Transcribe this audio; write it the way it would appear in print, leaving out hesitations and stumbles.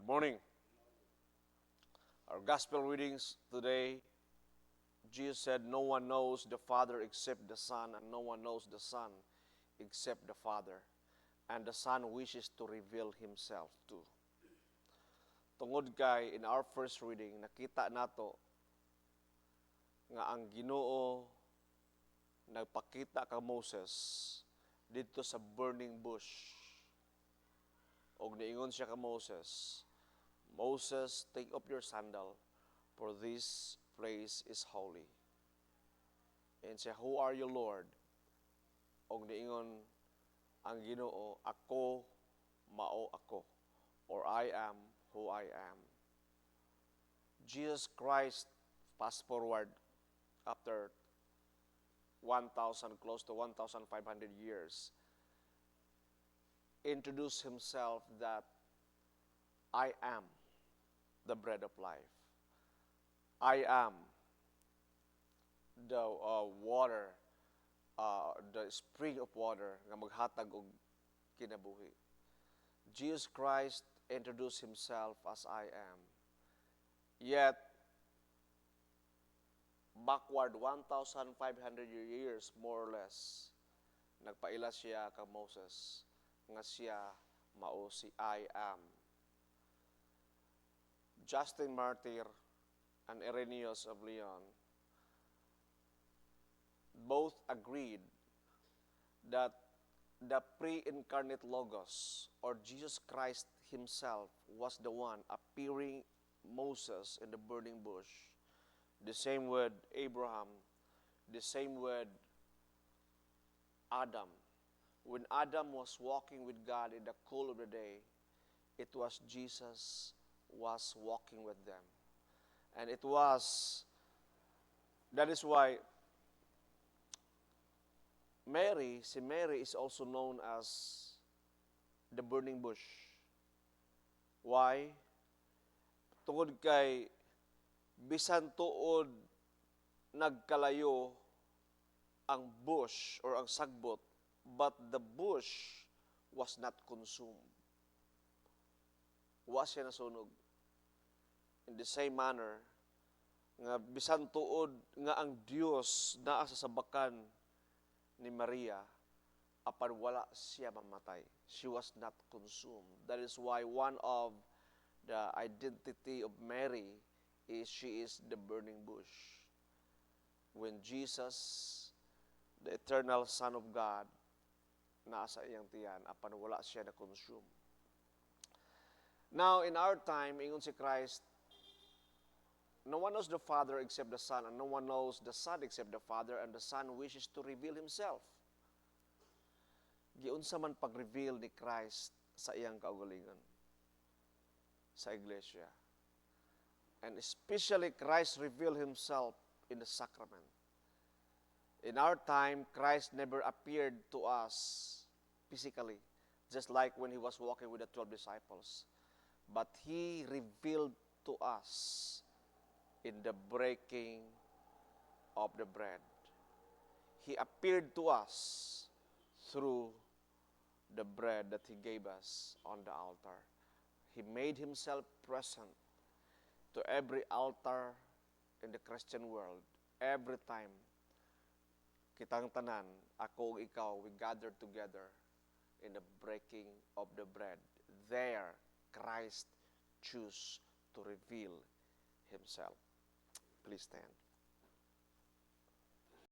Good morning. Our gospel readings today, Jesus said, no one knows the Father except the Son, and no one knows the Son except the Father. And the Son wishes to reveal Himself too. Tungod kay, in our first reading, nakita nato nga ang Ginoo nagpakita ka Moses dito sa burning bush. Og niingon siya ka Moses, Moses, take off your sandal, for this place is holy. And siya, who are you, Lord? Og niingon ang Ginoo, ako, mao ako, or I am who I am. Jesus Christ, fast forward after 1,000, close to 1,500 years, introduced Himself that I am the bread of life. I am the water, the spring of water nga maghatag og kinabuhi. Jesus Christ introduced Himself as I am. Yet, backward 1,500 years, more or less, nagpaila siya ka Moses nga siya mao si I am. Justin Martyr and Irenaeus of Lyon both agreed that the pre-incarnate Logos, or Jesus Christ Himself, was the one appearing Moses in the burning bush. The same with Abraham, the same with Adam. When Adam was walking with God in the cool of the day, it was Jesus was walking with them. And that is why si Mary is also known as the burning bush. Why? Tungod kay bisan tuod nagkalayo ang bush or ang sagbot, but the bush was not consumed. Wa siya nasunog. In the same manner, nga bisan tuod nga ang Dios naa sa sabakan ni Maria, apan wala siya mamatay. She was not consumed. That is why one of the identity of Mary is she is the burning bush. When Jesus, the eternal Son of God, nasa iyang tiyan, apan wala siya na-consume. Now, in our time, ingon si Christ, no one knows the Father except the Son, and no one knows the Son except the Father, and the Son wishes to reveal Himself. Giunsa man pag-reveal ni Christ sa iyang kaugalingon sa iglesia. And especially Christ revealed Himself in the sacrament. In our time, Christ never appeared to us physically, just like when He was walking with the 12 disciples. But He revealed to us in the breaking of the bread. He appeared to us through the bread that He gave us on the altar. He made Himself present to every altar in the Christian world. Every time, kitang tanan, ako ug ikaw, we gather together in the breaking of the bread. There, Christ chose to reveal Himself. Please stand.